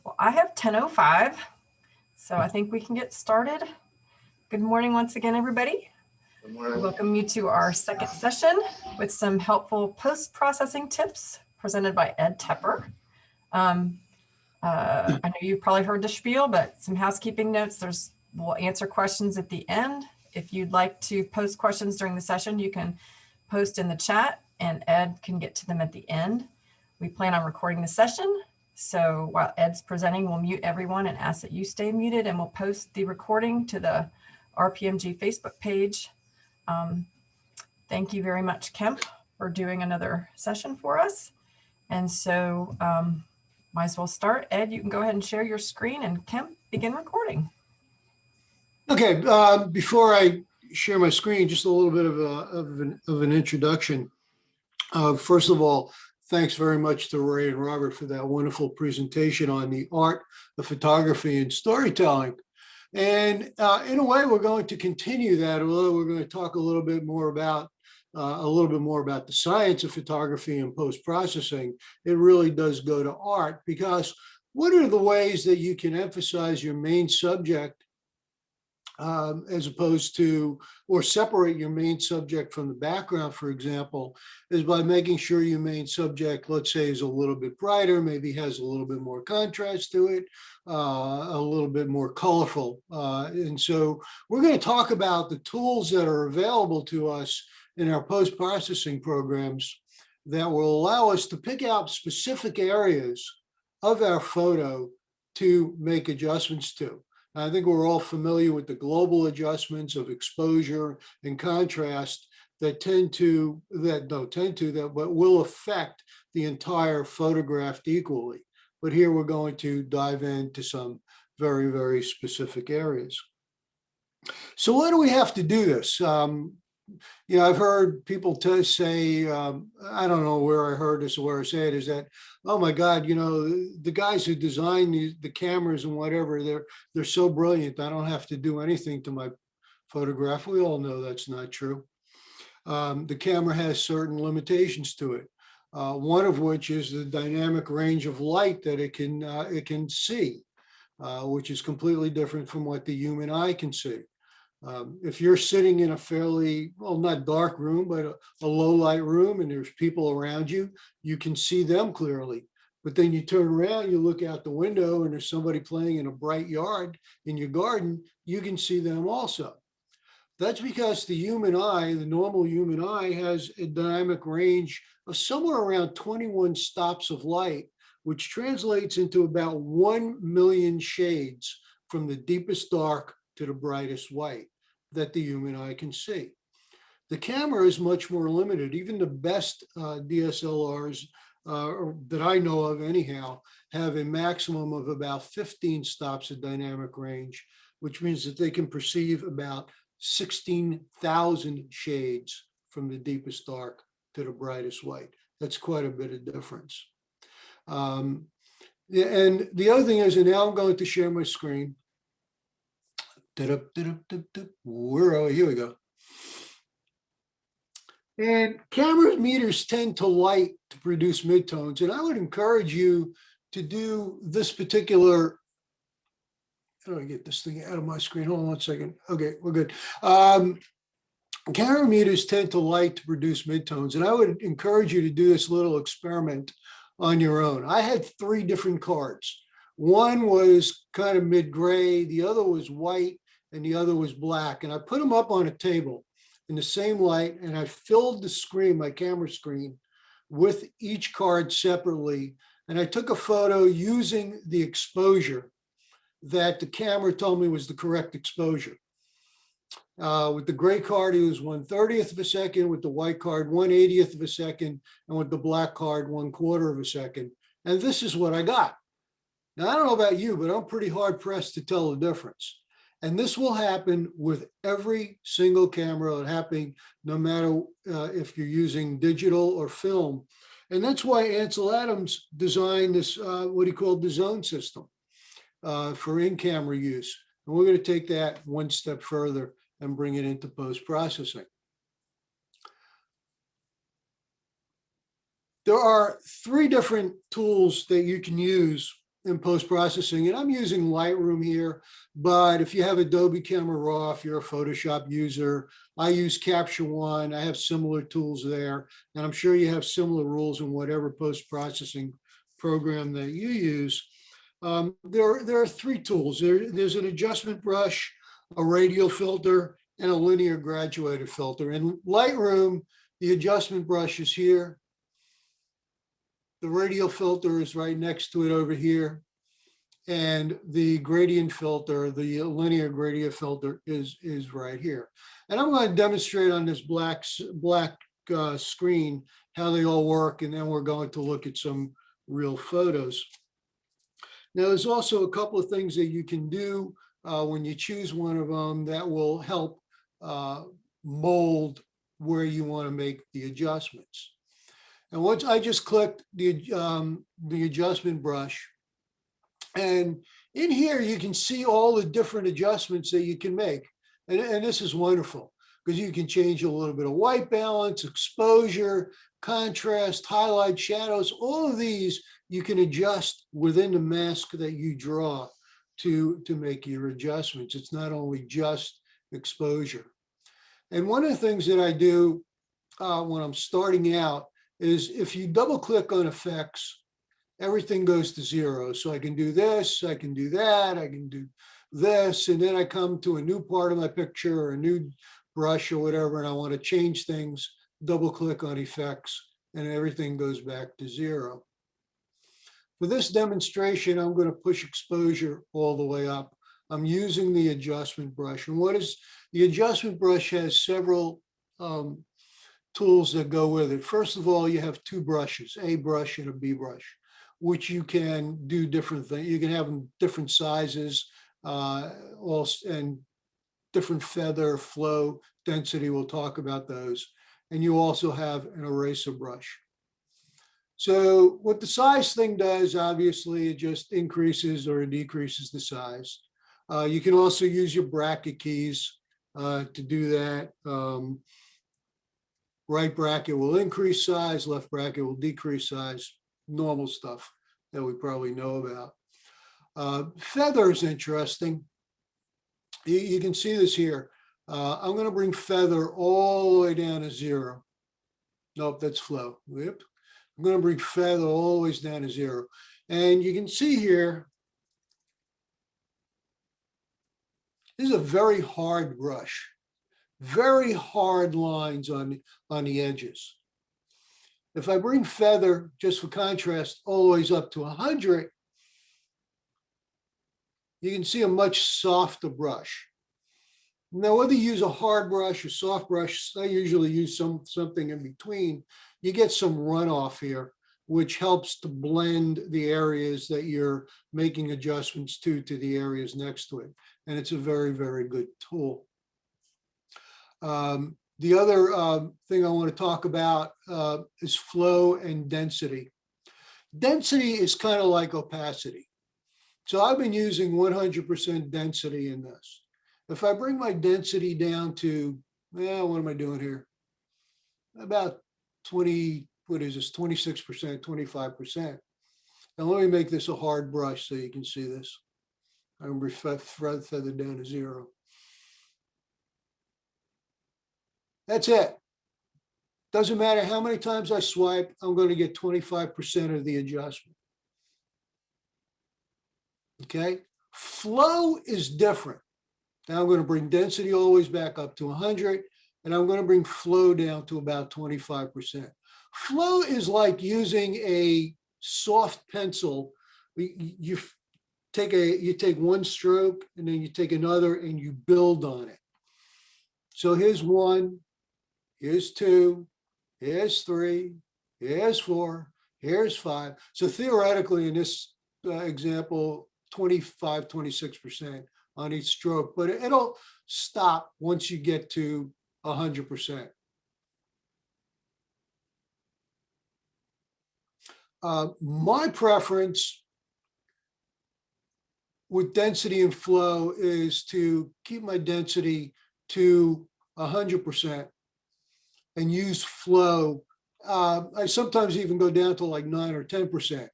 Well, I have 10:05, so I think we can get started. Good morning once again, everybody. Good morning. Welcome you to our second session with some helpful post-processing tips presented by Ed Tepper. I know you've probably heard the spiel, but some housekeeping notes. We'll answer questions at the end. If you'd like to post questions during the session, you can post in the chat and Ed can get to them at the end. We plan on recording the session. So while Ed's presenting, we'll mute everyone and ask that you stay muted, and we'll post the recording to the RPMG Facebook page. Thank you very much, Kemp, for doing another session for us. And so might as well start. Ed, you can go ahead and share your screen, and Kemp, begin recording. Okay, before I share my screen, just a little bit of an introduction. First of all, thanks very much to Ray and Robert for that wonderful presentation on the art of photography and storytelling. And in a way, we're going to continue that, although we're going to talk a little bit more about the science of photography and post-processing. It really does go to art, because what are the ways that you can emphasize your main subject as opposed to, or separate your main subject from the background, for example, is by making sure your main subject, let's say, is a little bit brighter, maybe has a little bit more contrast to it, a little bit more colorful. And so we're going to talk about the tools that are available to us in our post-processing programs that will allow us to pick out specific areas of our photo to make adjustments to. I think we're all familiar with the global adjustments of exposure and contrast that will affect the entire photograph equally. But here we're going to dive into some very, very specific areas. So why do we have to do this? I've heard people say, I don't know where I heard this or where I say it, is that, oh my God, the guys who design the cameras and whatever, they're so brilliant. I don't have to do anything to my photograph. We all know that's not true. The camera has certain limitations to it. One of which is the dynamic range of light that it can see, which is completely different from what the human eye can see. If you're sitting in a fairly, well, not dark room, but a low light room, and there's people around you, you can see them clearly. But then you turn around, you look out the window, and there's somebody playing in a bright yard in your garden, you can see them also. That's because the human eye, the normal human eye, has a dynamic range of somewhere around 21 stops of light, which translates into about 1 million shades from the deepest dark to the brightest white that the human eye can see. The camera is much more limited. Even the best DSLRs that I know of anyhow have a maximum of about 15 stops of dynamic range, which means that they can perceive about 16,000 shades from the deepest dark to the brightest white. That's quite a bit of difference. And the other thing is, and now I'm going to share my screen. Where are we? Here we go. And camera meters tend to light to produce midtones. And I would encourage you to do this particular, how do I get this thing out of my screen? Hold on 1 second. Okay, we're good. Camera meters tend to light to produce midtones. And I would encourage you to do this little experiment on your own. I had 3 different cards. One was kind of mid-gray, the other was white, and the other was black. And I put them up on a table in the same light, and I filled the screen, my camera screen, with each card separately. And I took a photo using the exposure that the camera told me was the correct exposure. With the gray card, it was 1/30th of a second, with the white card, 1/80th of a second, and with the black card, 1/4 of a second. And this is what I got. Now, I don't know about you, but I'm pretty hard pressed to tell the difference. And this will happen with every single camera. It's happening no matter if you're using digital or film. And that's why Ansel Adams designed this, what he called the zone system for in-camera use. And we're going to take that one step further and bring it into post-processing. There are 3 different tools that you can use in post-processing, and I'm using Lightroom here, but if you have Adobe Camera Raw, if you're a Photoshop user, I use Capture One. I have similar tools there, and I'm sure you have similar rules in whatever post-processing program that you use. There are three tools. There's an adjustment brush, a radial filter, and a linear graduated filter. In Lightroom, the adjustment brush is here. The radial filter is right next to it over here. And the gradient filter, the linear gradient filter is right here. And I'm going to demonstrate on this black screen how they all work. And then we're going to look at some real photos. Now, there's also a couple of things that you can do when you choose one of them that will help mold where you want to make the adjustments. And once I just clicked the adjustment brush, and in here you can see all the different adjustments that you can make. And this is wonderful because you can change a little bit of white balance, exposure, contrast, highlight, shadows. All of these you can adjust within the mask that you draw to make your adjustments. It's not only just exposure. And one of the things that I do when I'm starting out is if you double click on effects, everything goes to 0. So I can do this, I can do that, I can do this, and then I come to a new part of my picture or a new brush or whatever, and I want to change things, double click on effects, and everything goes back to 0. For this demonstration, I'm going to push exposure all the way up. I'm using the adjustment brush. And what is the adjustment brush has several tools that go with it. First of all, you have two brushes, A brush and a B brush, which you can do different things. You can have them different sizes and different feather, flow, density. We'll talk about those. And you also have an eraser brush. So what the size thing does, obviously, it just increases or decreases the size. You can also use your bracket keys to do that. Right bracket will increase size, left bracket will decrease size, normal stuff that we probably know about. Feather is interesting. You can see this here. I'm going to bring feather all the way down to 0. Nope, that's flow. Yep. I'm going to bring feather always down to 0. And you can see here, this is a very hard brush, very hard lines on the edges. If I bring feather, just for contrast, always up to 100, you can see a much softer brush. Now, whether you use a hard brush or soft brush, I usually use something in between. You get some runoff here, which helps to blend the areas that you're making adjustments to the areas next to it. And it's a very, very good tool. The other thing I want to talk about is flow and density. Density is kind of like opacity. So I've been using 100% density in this. If I bring my density down to, what am I doing here? About 20, what is this, 26%, 25%. And let me make this a hard brush so you can see this. I'm going to feather down to 0. That's it. Doesn't matter how many times I swipe, I'm going to get 25% of the adjustment. Okay. Flow is different. Now I'm going to bring density always back up to 100, and I'm going to bring flow down to about 25%. Flow is like using a soft pencil. You take one stroke, and then you take another, and you build on it. So here's 1, here's 2, here's 3, here's 4, here's 5. So theoretically, in this example, 25, 26% on each stroke, but it'll stop once you get to 100%. My preference with density and flow is to keep my density to 100% and use flow. I sometimes even go down to like 9 or 10%.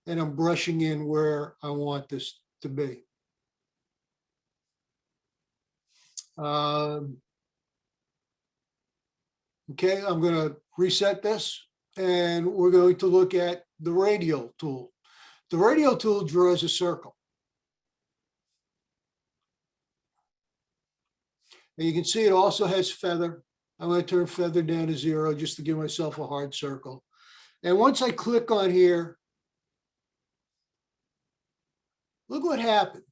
and I'm brushing in where I want this to be. Okay, I'm going to reset this, and we're going to look at the radial tool. The radial tool draws a circle. And you can see it also has feather. I'm going to turn feather down to 0 just to give myself a hard circle. And once I click on here, look what happened.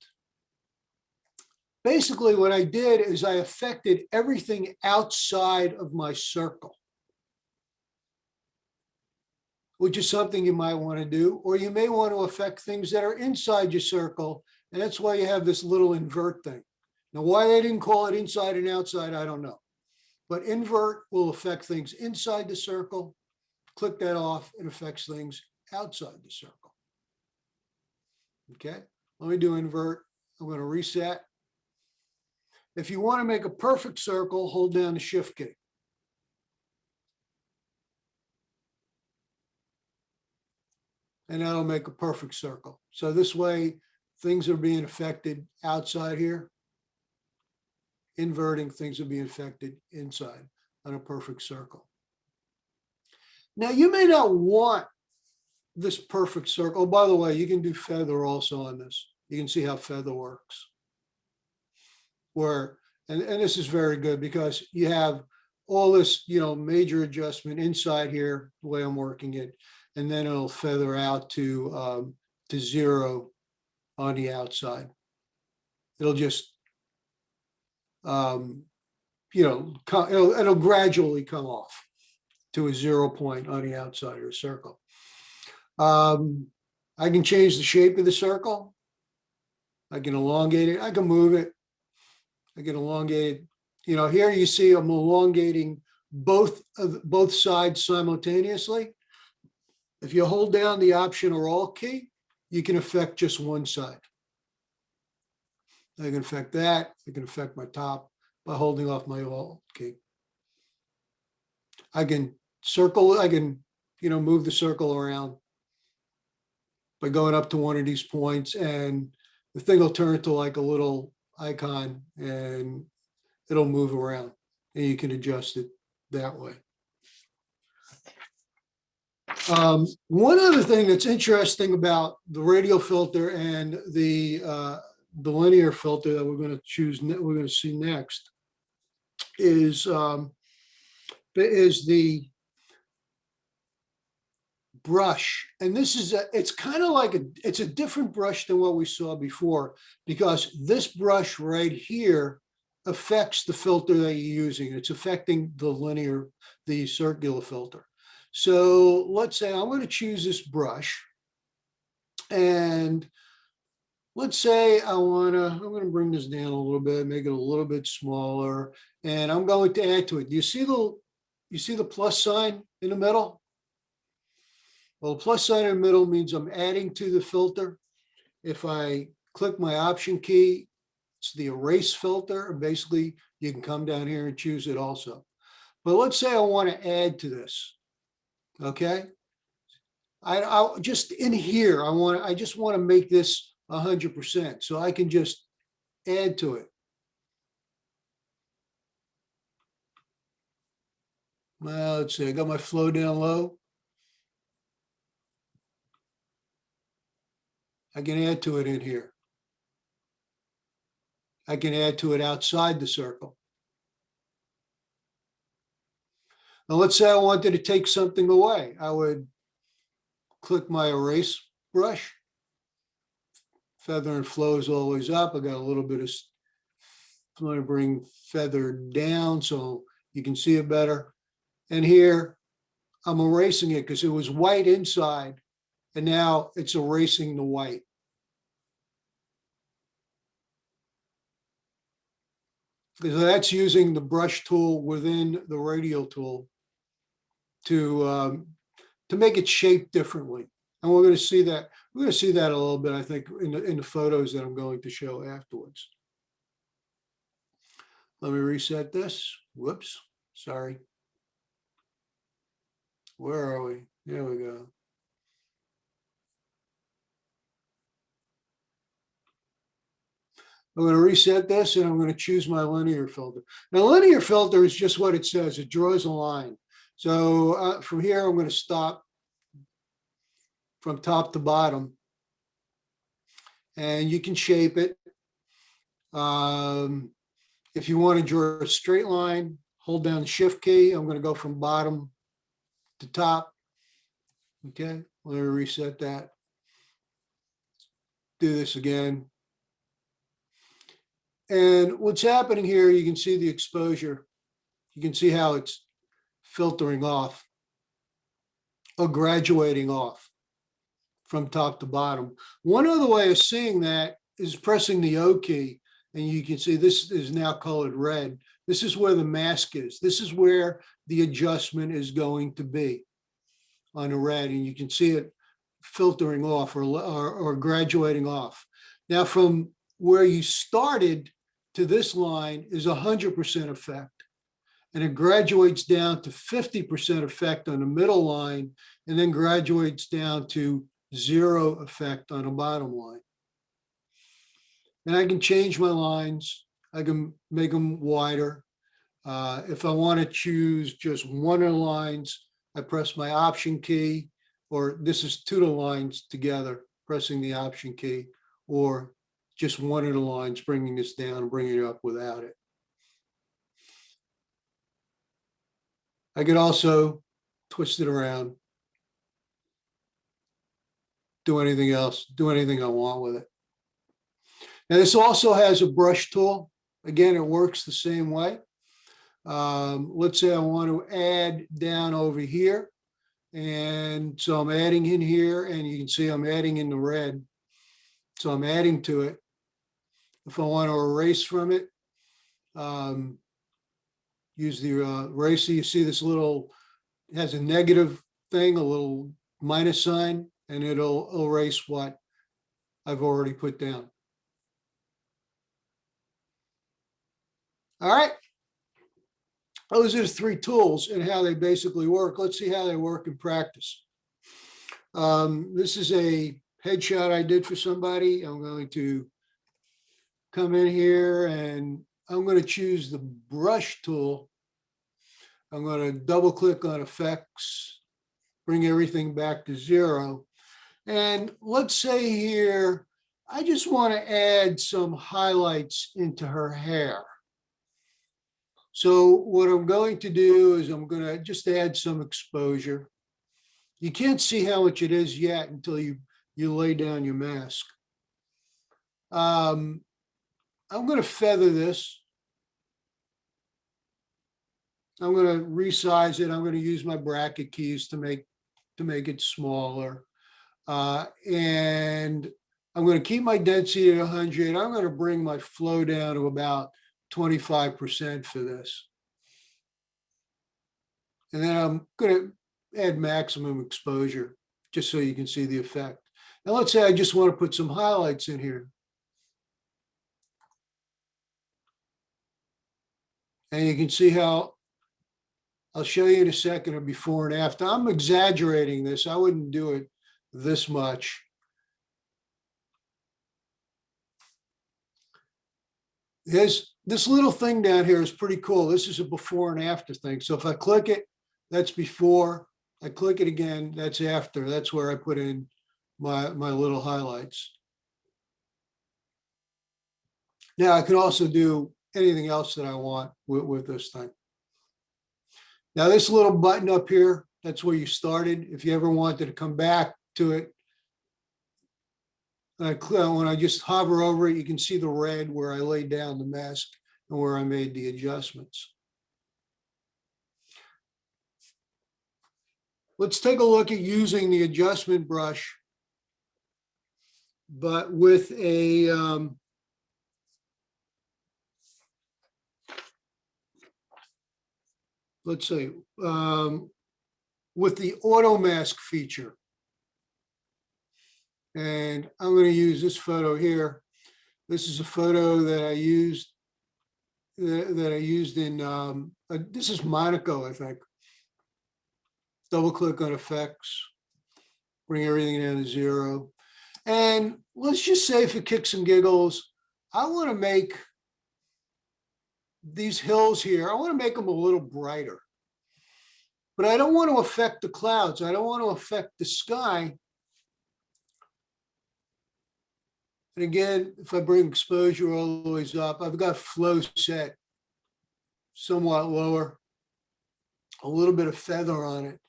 Basically, what I did is I affected everything outside of my circle, which is something you might want to do, or you may want to affect things that are inside your circle. And that's why you have this little invert thing. Now, why they didn't call it inside and outside, I don't know. But invert will affect things inside the circle. Click that off, it affects things outside the circle. Okay, let me do invert. I'm going to reset. If you want to make a perfect circle, hold down the shift key. And that'll make a perfect circle. So this way, things are being affected outside here. Inverting, things are being affected inside on a perfect circle. Now, you may not want this perfect circle. Oh, by the way, you can do feather also on this. You can see how feather works. And this is very good because you have all this, major adjustment inside here, the way I'm working it, and then it'll feather out to 0 on the outside. It'll just, it'll gradually come off to a 0 point on the outside of the circle. I can change the shape of the circle. I can elongate it. I can move it. I can elongate it. Here you see I'm elongating both sides simultaneously. If you hold down the Option or Alt key, you can affect just one side. I can affect that. I can affect my top by holding off my Alt key. I can circle. I can, move the circle around by going up to one of these points, and the thing will turn to like a little icon and it'll move around, and you can adjust it that way. One other thing that's interesting about the radial filter and the linear filter that we're going to see next is the brush. And this is it's kind of like it's a different brush than what we saw before, because this brush right here affects the filter that you're using. It's affecting the circular filter. So let's say I'm going to choose this brush, and let's say I'm going to bring this down a little bit, make it a little bit smaller, and I'm going to add to it. You see the plus sign in the middle? Well, the plus sign in the middle means I'm adding to the filter. If I click my Option key, it's the erase filter. Basically, you can come down here and choose it also. But let's say I want to add to this. Okay. I just in here, I just want to make this 100%. So I can just add to it. Well, let's see, I got my flow down low. I can add to it in here. I can add to it outside the circle. Now, let's say I wanted to take something away. I would click my erase brush. Feather and flow is always up. I got a little bit of, I'm going to bring feather down so you can see it better. And here I'm erasing it because it was white inside, and now it's erasing the white. So that's using the brush tool within the radial tool to make it shape differently. And we're going to see that. We're going to see that a little bit, I think, in the photos that I'm going to show afterwards. Let me reset this. Whoops, sorry. Where are we? There we go. I'm going to reset this and I'm going to choose my linear filter. Now, linear filter is just what it says. It draws a line. So from here, I'm going to stop from top to bottom. And you can shape it. If you want to draw a straight line, hold down the shift key. I'm going to go from bottom to top. Okay, let me reset that. Do this again. And what's happening here, you can see the exposure. You can see how it's filtering off or graduating off from top to bottom. One other way of seeing that is pressing the O key, and you can see this is now colored red. This is where the mask is. This is where the adjustment is going to be on the red, and you can see it filtering off or graduating off. Now, from where you started to this line is 100% effect, and it graduates down to 50% effect on the middle line, and then graduates down to 0 effect on the bottom line. And I can change my lines. I can make them wider. If I want to choose just one of the lines, I press my Option key, or this is two of the lines together, pressing the Option key, or just one of the lines, bringing this down and bringing it up without it. I could also twist it around, do anything else, do anything I want with it. Now, this also has a brush tool. Again, it works the same way. Let's say I want to add down over here. And so I'm adding in here, and you can see I'm adding in the red. So I'm adding to it. If I want to erase from it, use the eraser. You see this little, it has a negative thing, a little minus sign, and it'll erase what I've already put down. All right. Those are the three tools and how they basically work. Let's see how they work in practice. This is a headshot I did for somebody. I'm going to come in here and I'm going to choose the brush tool. I'm going to double click on effects, bring everything back to 0. And let's say here, I just want to add some highlights into her hair. So what I'm going to do is I'm going to just add some exposure. You can't see how much it is yet until you lay down your mask. I'm going to feather this. I'm going to resize it. I'm going to use my bracket keys to make it smaller. And I'm going to keep my density at 100. I'm going to bring my flow down to about 25% for this. And then I'm going to add maximum exposure just so you can see the effect. Now, let's say I just want to put some highlights in here. And you can see how, I'll show you in a second, a before and after. I'm exaggerating this. I wouldn't do it this much. This little thing down here is pretty cool. This is a before and after thing. So if I click it, that's before. I click it again, that's after. That's where I put in my little highlights. Now I can also do anything else that I want with this thing. Now this little button up here, that's where you started. If you ever wanted to come back to it, when I just hover over it, you can see the red where I laid down the mask and where I made the adjustments. Let's take a look at using the adjustment brush, but with a let's say with the auto mask feature. And I'm going to use this photo here. This is a photo that I used in this is Monaco, I think. Double click on effects, bring everything down to 0. And let's just say for kicks and giggles, I want to make these hills here, I want to make them a little brighter. But I don't want to affect the clouds. I don't want to affect the sky. And again, if I bring exposure all the way up, I've got flow set somewhat lower, a little bit of feather on it.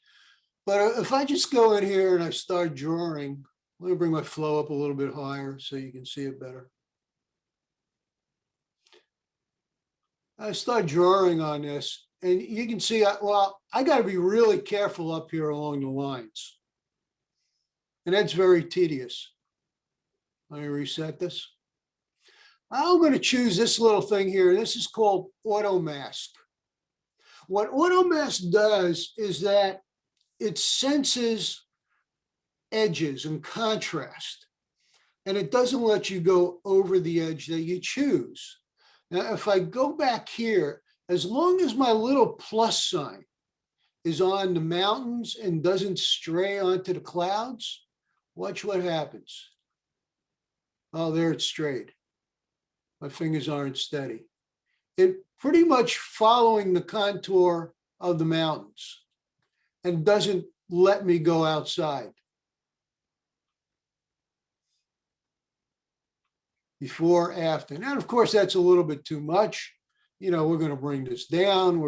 But if I just go in here and I start drawing, let me bring my flow up a little bit higher so you can see it better. I start drawing on this, and you can see, well, I got to be really careful up here along the lines. And that's very tedious. Let me reset this. I'm going to choose this little thing here. This is called auto mask. What auto mask does is that it senses edges and contrast, and it doesn't let you go over the edge that you choose. Now, if I go back here, as long as my little plus sign is on the mountains and doesn't stray onto the clouds, watch what happens. Oh, there it strayed. My fingers aren't steady. It pretty much following the contour of the mountains and doesn't let me go outside. Before, after. Now, of course, that's a little bit too much. You know, we're going to bring this down.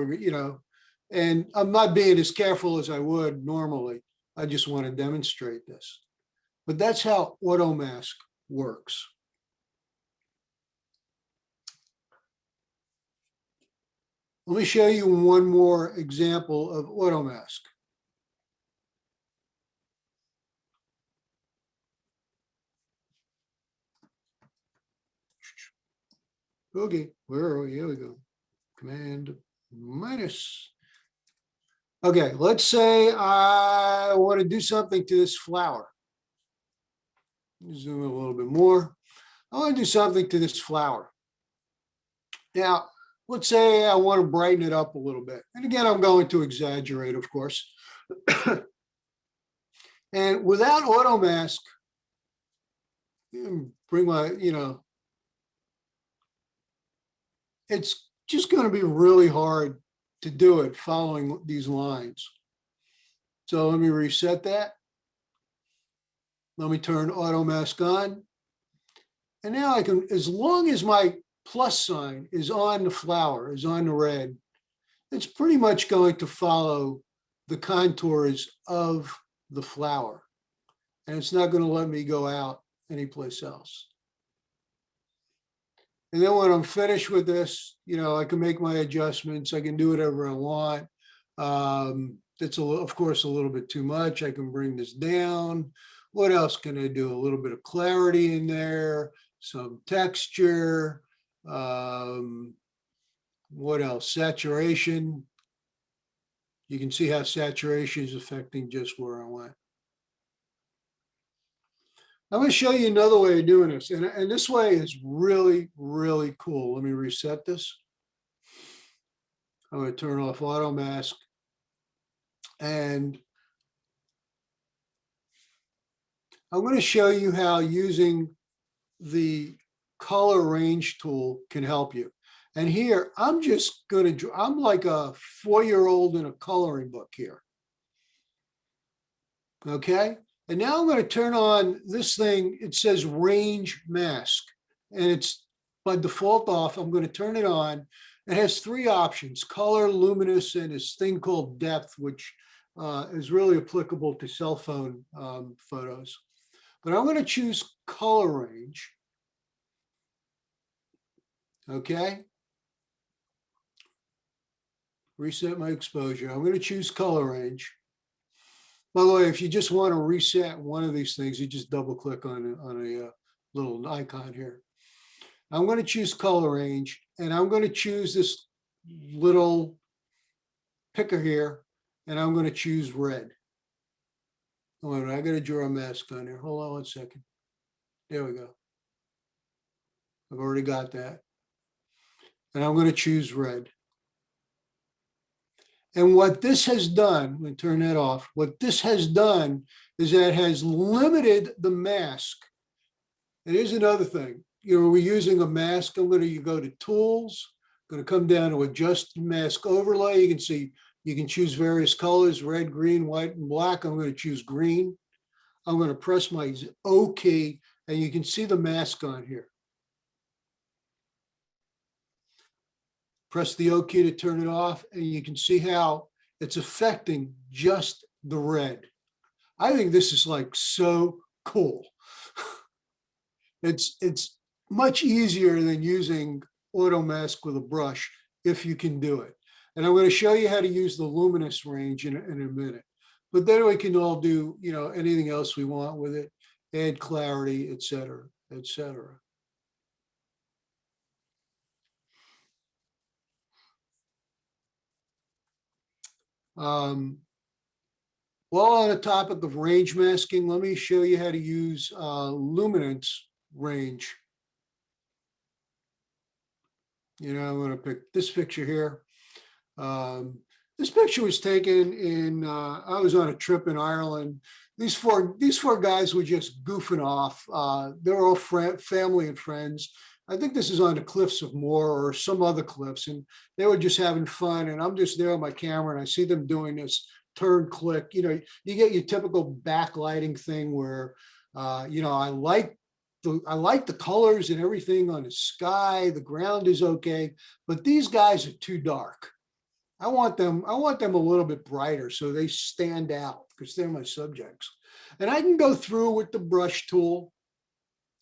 And I'm not being as careful as I would normally. I just want to demonstrate this. But that's how auto mask works. Let me show you one more example of auto mask. Okay, where are we? Here we go. Command minus. Okay, let's say I want to do something to this flower. Zoom in a little bit more. I want to do something to this flower. Now, let's say I want to brighten it up a little bit. And again, I'm going to exaggerate, of course. And without auto mask, bring my, it's just going to be really hard to do it following these lines. So let me reset that. Let me turn auto mask on. And now I can, as long as my plus sign is on the flower, is on the red, it's pretty much going to follow the contours of the flower. And it's not going to let me go out anyplace else. And then when I'm finished with this, I can make my adjustments. I can do whatever I want. It's, of course, a little bit too much. I can bring this down. What else can I do? A little bit of clarity in there, some texture. What else? Saturation. You can see how saturation is affecting just where I went. I'm going to show you another way of doing this. And this way is really, really cool. Let me reset this. I'm going to turn off auto mask. And I'm going to show you how using the color range tool can help you. And here, I'm just going to draw, I'm like a 4-year-old in a coloring book here. Okay. And now I'm going to turn on this thing. It says range mask, and it's by default off. I'm going to turn it on. It has 3 options: color, luminous, and this thing called depth, which is really applicable to cell phone photos. But I'm going to choose color range. Okay. Reset my exposure. I'm going to choose color range. By the way, if you just want to reset one of these things, you just double click on a little icon here. I'm going to choose color range, and I'm going to choose this little picker here, and I'm going to choose red. Oh, I got to draw a mask on there. Hold on 1 second. There we go. I've already got that. And I'm going to choose red. And what this has done, let me turn that off. What this has done is that it has limited the mask. And here's another thing. we're using a mask. I'm going to go to tools, going to come down to adjust mask overlay. You can see you can choose various colors, red, green, white, and black. I'm going to choose green. I'm going to press my O key, and you can see the mask on here. Press the O key to turn it off, and you can see how it's affecting just the red. I think this is like so cool. It's much easier than using auto mask with a brush if you can do it. And I'm going to show you how to use the luminous range in a minute. But then we can all do, anything else we want with it, add clarity, et cetera, et cetera. While on the topic of range masking, let me show you how to use luminance range. I'm going to pick this picture here. This picture was taken in, I was on a trip in Ireland. These four guys were just goofing off. They're all family and friends. I think this is on the cliffs of Moher or some other cliffs, and they were just having fun. And I'm just there on my camera, and I see them doing this turn click. You get your typical backlighting thing where, I like the colors and everything on the sky. The ground is okay, but these guys are too dark. I want them a little bit brighter so they stand out because they're my subjects. And I can go through with the brush tool,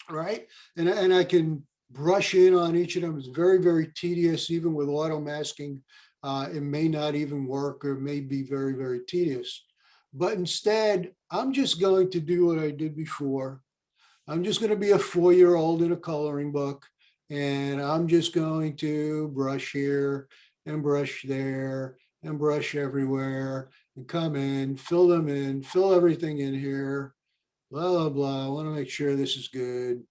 right? And I can brush in on each of them. It's very, very tedious, even with auto masking. It may not even work, or it may be very, very tedious. But instead, I'm just going to do what I did before. I'm just going to be a 4-year-old in a coloring book, and I'm just going to brush here and brush there and brush everywhere and come in, fill them in, fill everything in here, blah, blah, blah. I want to make sure this is good.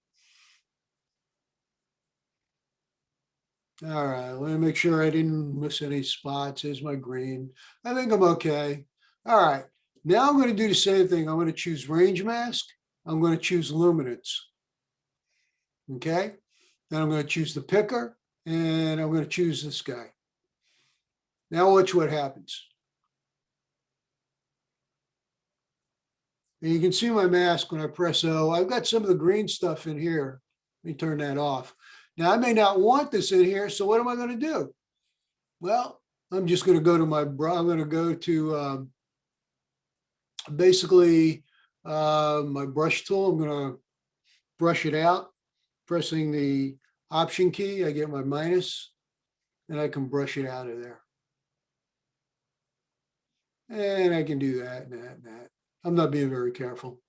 All right, let me make sure I didn't miss any spots. Here's my green. I think I'm okay. All right, now I'm going to do the same thing. I'm going to choose range mask. I'm going to choose luminance. Okay, then I'm going to choose the picker, and I'm going to choose this guy. Now watch what happens. And you can see my mask when I press O. I've got some of the green stuff in here. Let me turn that off. Now I may not want this in here, so what am I going to do? Well, I'm just going to go to I'm going to go to basically my brush tool. I'm going to brush it out, pressing the Option key. I get my minus, and I can brush it out of there. And I can do that and that and that. I'm not being very careful.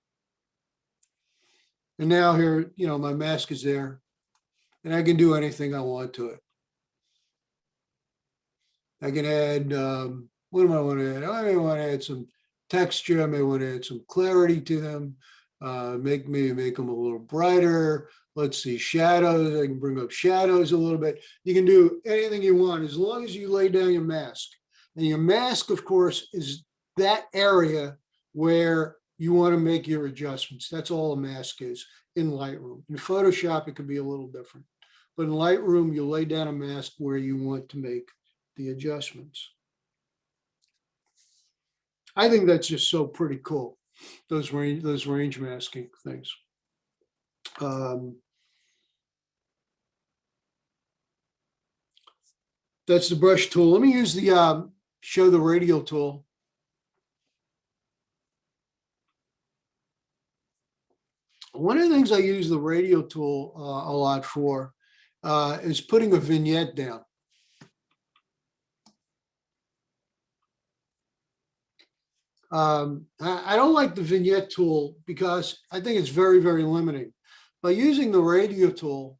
And now here, my mask is there, and I can do anything I want to it. I can add, what do I want to add? I may want to add some texture. I may want to add some clarity to them. Make them a little brighter. Let's see, shadows. I can bring up shadows a little bit. You can do anything you want as long as you lay down your mask. And your mask, of course, is that area where you want to make your adjustments. That's all a mask is in Lightroom. In Photoshop, it could be a little different. But in Lightroom, you lay down a mask where you want to make the adjustments. I think that's just so pretty cool, those range masking things. That's the brush tool. Let me use the show the radial tool. One of the things I use the radial tool a lot for is putting a vignette down. I don't like the vignette tool because I think it's very, very limiting. By using the radial tool,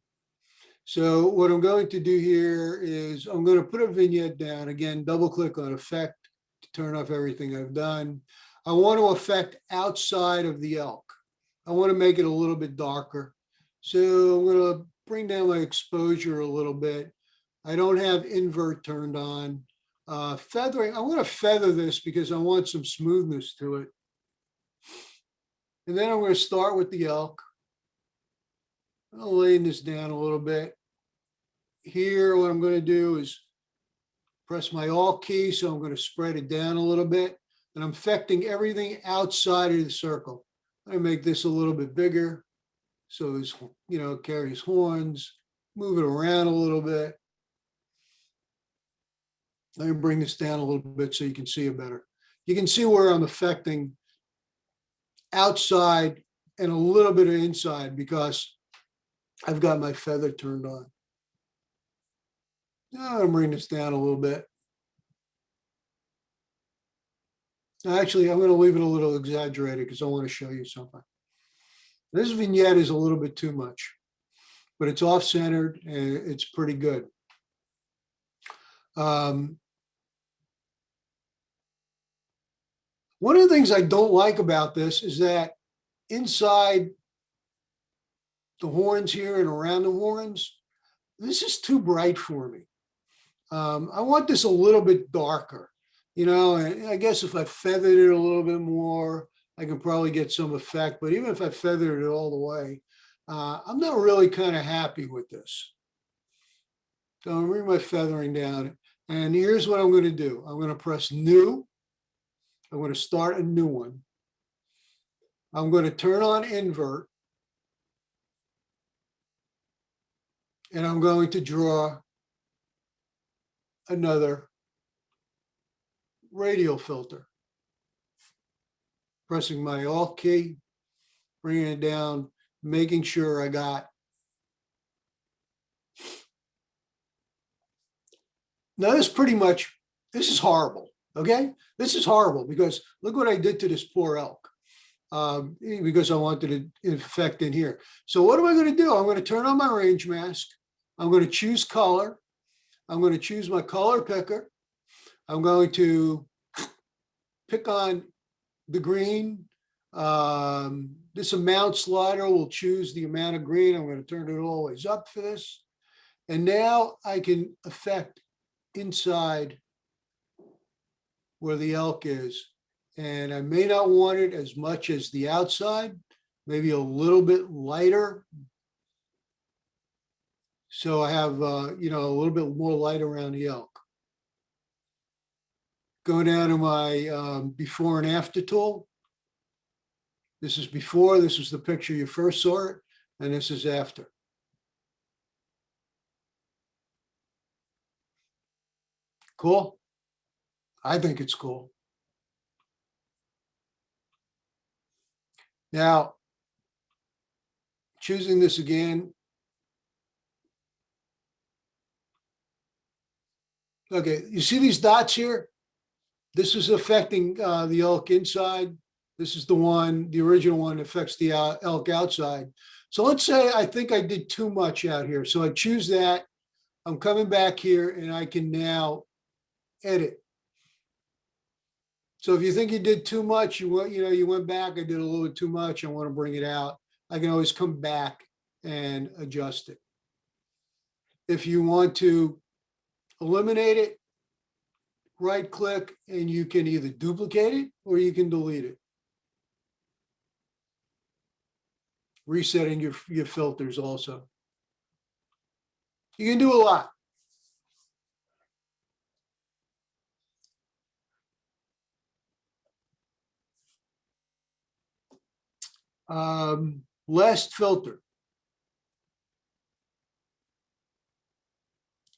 so what I'm going to do here is I'm going to put a vignette down. Again, double click on effect to turn off everything I've done. I want to affect outside of the elk. I want to make it a little bit darker. So I'm going to bring down my exposure a little bit. I don't have invert turned on. Feathering, I want to feather this because I want some smoothness to it. And then I'm going to start with the elk. I'll lay this down a little bit. Here, what I'm going to do is press my Alt key, so I'm going to spread it down a little bit, and I'm affecting everything outside of the circle. I make this a little bit bigger, so it's, carries horns. Move it around a little bit. Let me bring this down a little bit so you can see it better. You can see where I'm affecting outside and a little bit of inside because I've got my feather turned on. Now I'm going to bring this down a little bit. Actually, I'm going to leave it a little exaggerated because I want to show you something. This vignette is a little bit too much, but it's off-centered and it's pretty good. One of the things I don't like about this is that inside the horns here and around the horns, this is too bright for me. I want this a little bit darker, and I guess if I feathered it a little bit more, I can probably get some effect, but even if I feathered it all the way, I'm not really kind of happy with this. So I'm bring my feathering down, and here's what I'm going to do. I'm going to press new. I'm going to start a new one. I'm going to turn on invert, and I'm going to draw another radial filter. Pressing my Alt key, bringing it down, making sure I got. Now this is horrible, okay? This is horrible because look what I did to this poor elk because I wanted to effect in here. So what am I going to do? I'm going to turn on my range mask. I'm going to choose color. I'm going to choose my color picker. I'm going to pick on the green. This amount slider will choose the amount of green. I'm going to turn it all the ways up for this. And now I can affect inside where the elk is. And I may not want it as much as the outside, maybe a little bit lighter. So I have, a little bit more light around the elk. Go down to my before and after tool. This is before, this is the picture you first saw it, and this is after. Cool? I think it's cool. Now, choosing this again. Okay, you see these dots here? This is affecting the elk inside. This is the original one that affects the elk outside. So let's say I think I did too much out here. So I choose that. I'm coming back here and I can now edit. So if you think you did too much, you went back, I did a little bit too much, I want to bring it out, I can always come back and adjust it. If you want to eliminate it, right click and you can either duplicate it or you can delete it. Resetting your filters also. You can do a lot. Last filter.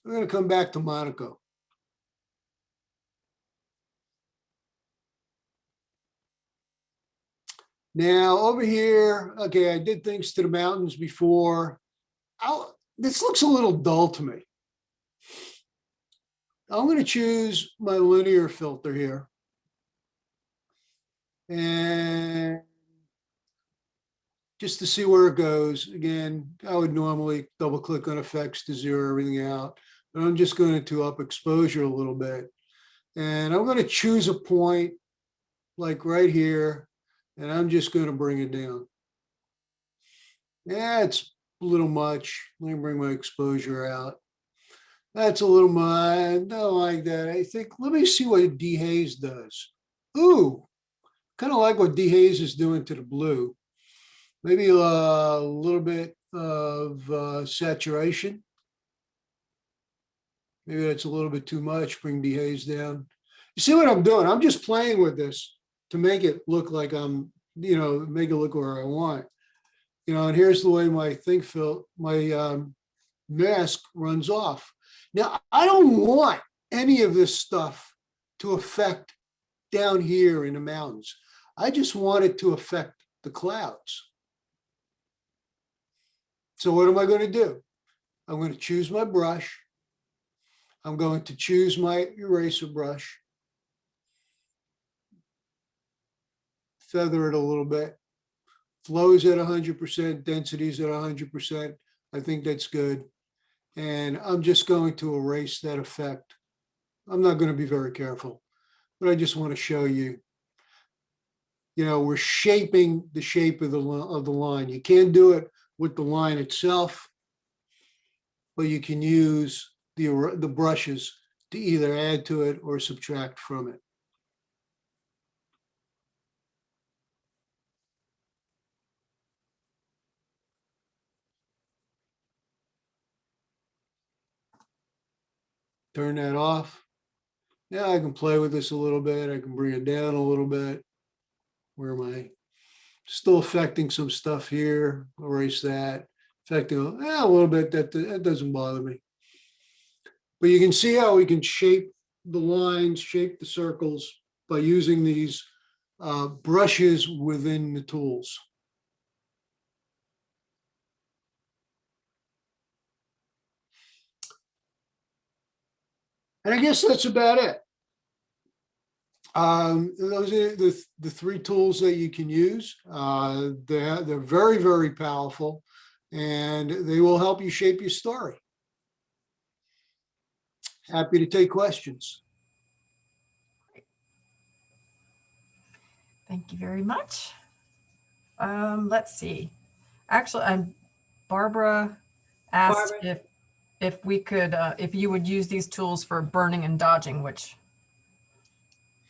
We're going to come back to Monaco. Now over here, okay, I did things to the mountains before. This looks a little dull to me. I'm going to choose my linear filter here. And just to see where it goes. Again, I would normally double click on effects to zero everything out, but I'm just going to up exposure a little bit. And I'm going to choose a point like right here, and I'm just going to bring it down. Yeah, it's a little much. Let me bring my exposure out. That's a little much. I don't like that. I think, let me see what dehaze does. Ooh, kind of like what dehaze is doing to the blue. Maybe a little bit of saturation. Maybe that's a little bit too much. Bring dehaze down. You see what I'm doing? I'm just playing with this to make it look like I'm, make it look where I want. And here's the way my mask runs off. Now, I don't want any of this stuff to affect down here in the mountains. I just want it to affect the clouds. So what am I going to do? I'm going to choose my brush. I'm going to choose my eraser brush. Feather it a little bit. Flows at 100%, densities at 100%. I think that's good. And I'm just going to erase that effect. I'm not going to be very careful, but I just want to show you, we're shaping the shape of the line. You can't do it with the line itself, but you can use the brushes to either add to it or subtract from it. Turn that off. Now I can play with this a little bit. I can bring it down a little bit. Where am I? Still affecting some stuff here. Erase that. Affecting a little bit. That doesn't bother me. But you can see how we can shape the lines, shape the circles by using these brushes within the tools. And I guess that's about it. Those are the three tools that you can use. They're very, very powerful, and they will help you shape your story. Happy to take questions. Thank you very much. Let's see. Actually, Barbara asked if we could, if you would use these tools for burning and dodging, which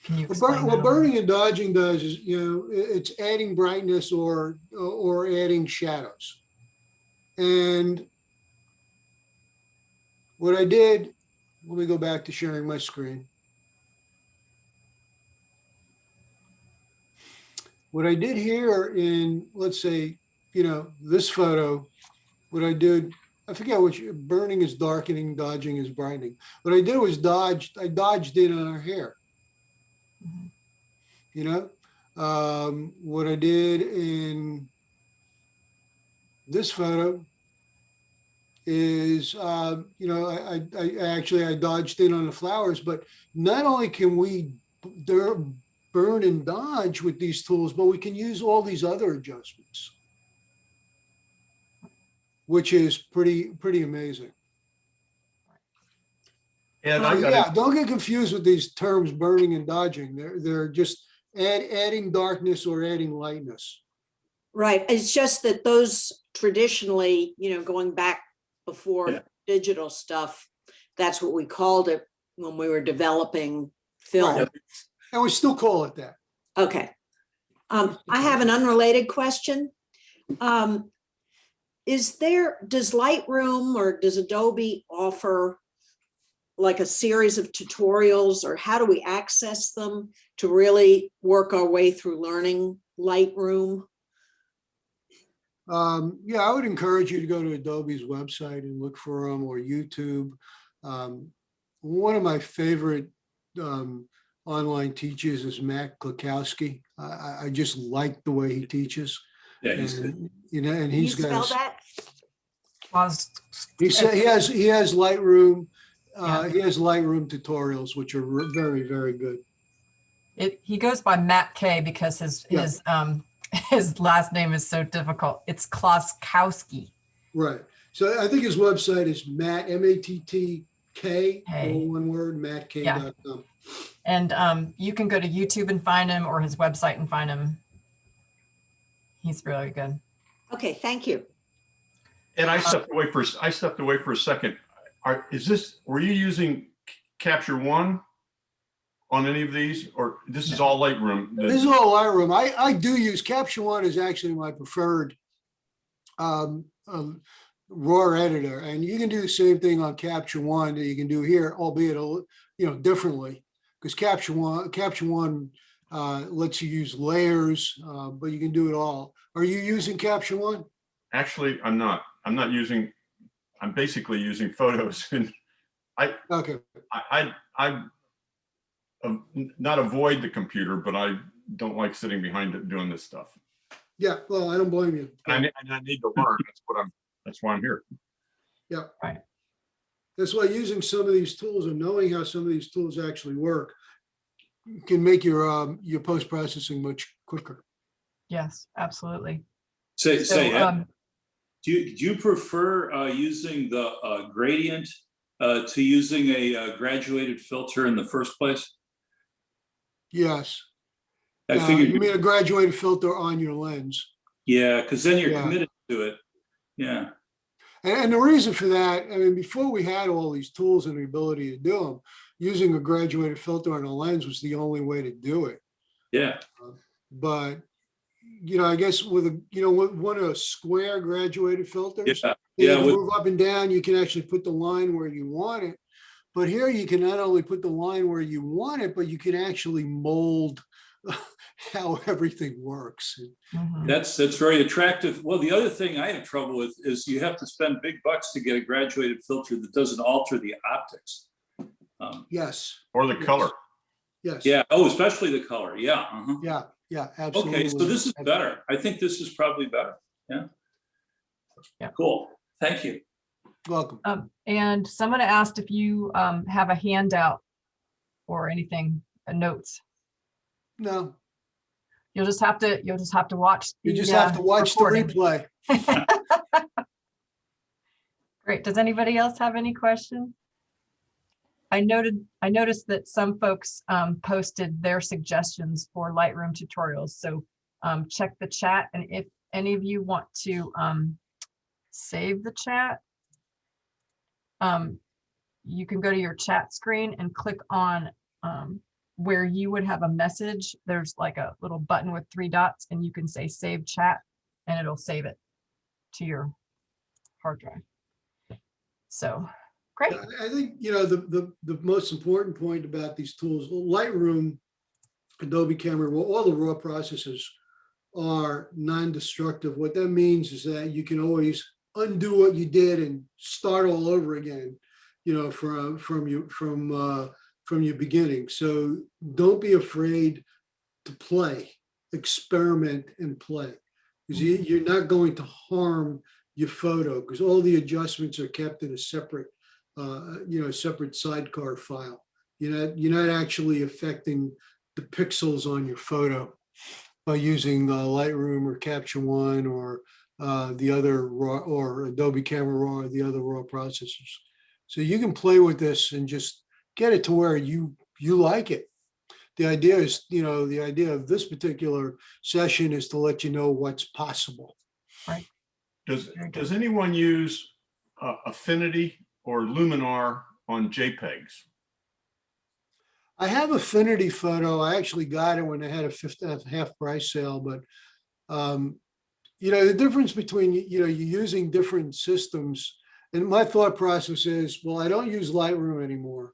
can you explain? What burning and dodging does is, it's adding brightness or adding shadows. And what I did, let me go back to sharing my screen. What I did here in, let's say, this photo, what I did, I forget which, burning is darkening, dodging is brightening. What I did was I dodged in on her hair. What I did in this photo is, I dodged in on the flowers, but not only can we burn and dodge with these tools, but we can use all these other adjustments, which is pretty amazing. And don't get confused with these terms, burning and dodging. They're just adding darkness or adding lightness. Right. It's just that those traditionally, going back before digital stuff, that's what we called it when we were developing film. Right. And we still call it that. Okay. I have an unrelated question. Does Lightroom or does Adobe offer like a series of tutorials, or how do we access them to really work our way through learning Lightroom? I would encourage you to go to Adobe's website and look for them, or YouTube. One of my favorite online teachers is Matt Klukowski. I just like the way he teaches. Yeah, he's good. And he's got that? He has Lightroom. He has Lightroom tutorials, which are very, very good. He goes by Matt K because his last name is so difficult. It's Klukowski. Right. So I think his website is Matt, MATTK, all one word, mattk.com. Yeah. And you can go to YouTube and find him, or his website and find him. He's really good. Okay, thank you. And I stepped away for a second. Were you using Capture One on any of these, or this is all Lightroom? This is all Lightroom. I do use Capture One is actually my preferred a raw editor, and you can do the same thing on Capture One that you can do here, albeit differently, because Capture One lets you use layers, but you can do it all. Are you using Capture One? Actually, I'm not. I'm basically using photos, and Okay. I not avoid the computer, but I don't like sitting behind it doing this stuff. Yeah, well, I don't blame you. And I need to learn. That's why I'm here. Yeah. Right. That's why using some of these tools and knowing how some of these tools actually work can make your post-processing much quicker. Yes, absolutely. Say, So, Ed, do you prefer using the gradient to using a graduated filter in the first place? Yes. I figured. You mean a graduated filter on your lens. Yeah, because then you're Yeah. committed to it. Yeah. And the reason for that, I mean, before we had all these tools and the ability to do them, using a graduated filter on a lens was the only way to do it. Yeah. But, I guess with one of those square graduated filters, Yeah. you Yeah. can move up and down, you can actually put the line where you want it. But here you can not only put the line where you want it, but you can actually mold how everything works. mhm. That's very attractive. Well, the other thing I have trouble with is you have to spend big bucks to get a graduated filter that doesn't alter the optics. Yes. Or the Yes. color. Yes. Yeah. Oh, especially the color. Yeah. Uh-huh. Yeah. Yeah. Absolutely. Okay. So this is better. I think this is probably better. Yeah. Yeah. Cool. Thank you. Welcome. And someone asked if you have a handout or anything, notes. No, You'll just have to watch. you just have to watch the recording. replay. Great. Does anybody else have any questions? I noticed that some folks posted their suggestions for Lightroom tutorials. So check the chat, and if any of you want to save the chat, you can go to your chat screen and click on where you would have a message. There's like a little button with 3 dots, and you can say save chat, and it'll save it to your hard drive. So great. I think, the most important point about these tools, Lightroom, Adobe Camera Raw, all the raw processes are non-destructive. What that means is that you can always undo what you did and start all over again, from your beginning. So don't be afraid to play, experiment and play, because you're not going to harm your photo, because all the adjustments are kept in a separate separate sidecar file. You're not actually affecting the pixels on your photo by using Lightroom or Capture One or the other raw, or Adobe Camera Raw, or the other raw processors. So you can play with this and just get it to where you like it. The idea is, the idea of this particular session is to let you know what's possible. Right. Does anyone use Affinity or Luminar on JPEGs? I have Affinity Photo. I actually got it when I had a half price sale, but the difference between, you're using different systems, and my thought process is, well, I don't use Lightroom anymore.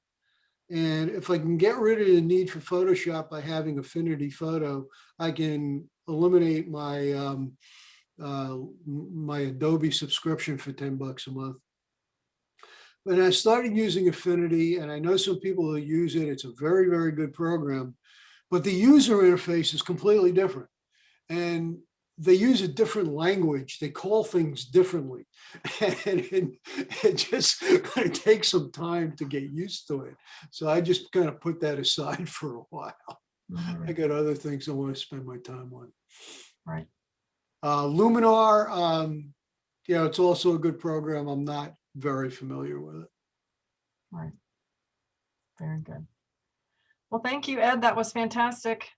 And if I can get rid of the need for Photoshop by having Affinity Photo, I can eliminate my my Adobe subscription for $10 a month. When I started using Affinity, and I know some people who use it, it's a very, very good program, but the user interface is completely different. And they use a different language. They call things differently. And it just kind of takes some time to get used to it. So I just kind of put that aside for a while. I got other things I want to spend my time on. Right. Luminar, it's also a good program. I'm not very familiar with it. Right. Very good. Well, thank you, Ed. That was fantastic.